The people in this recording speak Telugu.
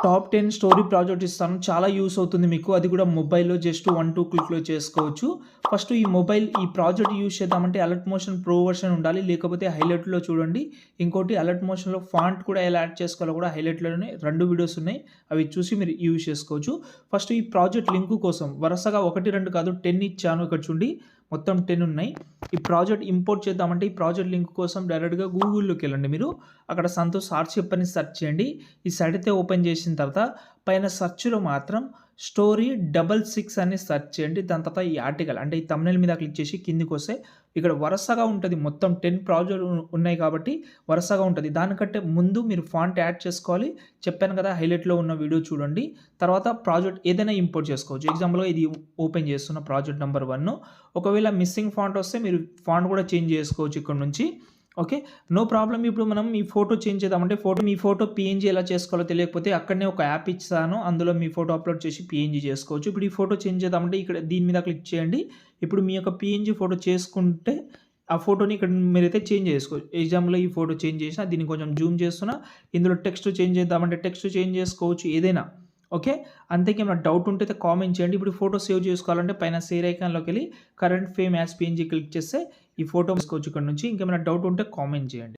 టాప్ 10 స్టోరీ ప్రాజెక్ట్ ఇస్తాను. చాలా యూజ్ అవుతుంది మీకు. అది కూడా మొబైల్‌లో జస్ట్ 1, 2 క్లిక్‌లో చేసుకోవచ్చు. ఫస్ట్ ఈ ప్రాజెక్ట్ యూజ్ చేద్దామంటే అలర్ట్ మోషన్ ప్రో వర్షన్ ఉండాలి. లేకపోతే హైలైట్‌లో చూడండి. ఇంకోటి అలర్ట్ మోషన్‌లో ఫాంట్ కూడా ఎలా యాడ్ చేసుకోవాలో కూడా హైలైట్‌లోనే 2 వీడియోస్ ఉన్నాయి. అవి చూసి మీరు యూజ్ చేసుకోవచ్చు. ఫస్ట్ ఈ ప్రాజెక్ట్ లింక్ కోసం వరుసగా 1, 2 కాదు 10 ఇచ్చాను. ఇక్కడ చూడండి మొత్తం 10 ఉన్నాయి. ఈ ప్రాజెక్ట్ ఇంపోర్ట్ చేద్దామంటే ఈ ప్రాజెక్ట్ లింక్ కోసం డైరెక్ట్‌గా గూగుల్‌లోకి వెళ్ళండి మీరు. అక్కడ సంతోష్ ఆర్చిప్ అని సెర్చ్ చేయండి. ఈ సైట్ అయితే ఓపెన్ చేసిన తర్వాత పైన సెర్చ్‌లో మాత్రం స్టోరీ 66 అని సెర్చ్ చేయండి. దాని తర్వాత ఈ ఆర్టికల్ అంటే ఈ థంబ్‌నెయిల్ మీద క్లిక్ చేసి కిందకొస్తే ఇక్కడ వరుసగా ఉంటది. మొత్తం 10 ప్రాజెక్ట్ ఉన్నాయి కాబట్టి వరుసగా ఉంటది. దానికంటే ముందు మీరు ఫాంట్ యాడ్ చేసుకోవాలి. చెప్పాను కదా హైలైట్‌లో ఉన్న వీడియో చూడండి. తర్వాత ప్రాజెక్ట్ ఏదైనా ఇంపోర్ట్ చేసుకోవచ్చు. ఎగ్జాంపుల్‌గా ఇది ఓపెన్ చేస్తున్న ప్రాజెక్ట్ నంబర్ 1. ఒకవేళ మిస్సింగ్ ఫాంట్ వస్తే మీరు ఫాంట్ కూడా చేంజ్ చేసుకోవచ్చు ఇక్కడ నుంచి. ఓకే. No problem. ఇప్పుడు మనం ఈ ఫోటో చేంజ్ చేద్దామంటే మీ ఫోటో పీఎన్‌జీ ఎలా చేసుకోవాలో తెలియకపోతే అక్కడనే ఒక యాప్ ఇచ్చాను. అందులో మీ ఫోటో అప్‌లోడ్ చేసి పీఎన్‌జీ చేసుకోవచ్చు. ఇప్పుడు ఈ ఫోటో చేంజ్ చేద్దామంటే ఇక్కడ దీని మీద క్లిక్ చేయండి. ఇప్పుడు మీ యొక్క పీఎన్‌జీ ఫోటో చేసుకుంటే ఆ ఫోటోని ఇక్కడ మీరైతే చేంజ్ చేసుకోవచ్చు. ఎగ్జాంపుల్‌గా ఈ ఫోటో చేంజ్ చేసినా దీన్ని కొంచెం జూమ్ చేస్తున్నా. ఇందులో టెక్స్ట్ చేంజ్ చేద్దామంటే టెక్స్ట్ చేంజ్ చేసుకోవచ్చు ఏదైనా. ఓకే. అంతేకేమైనా డౌట్ ఉంటే కామెంట్ చేయండి. ఇప్పుడు ఫోటో సేవ్ చేసుకోవాలంటే పైన షేర్ ఐకాన్‌లోకెళ్ళి current frame as PNG click చేస్తే ఈ ఫోటో తీసుకోవచ్చు ఇక్కడ నుంచి. ఇంకేమైనా డౌట్ ఉంటే కామెంట్ చేయండి.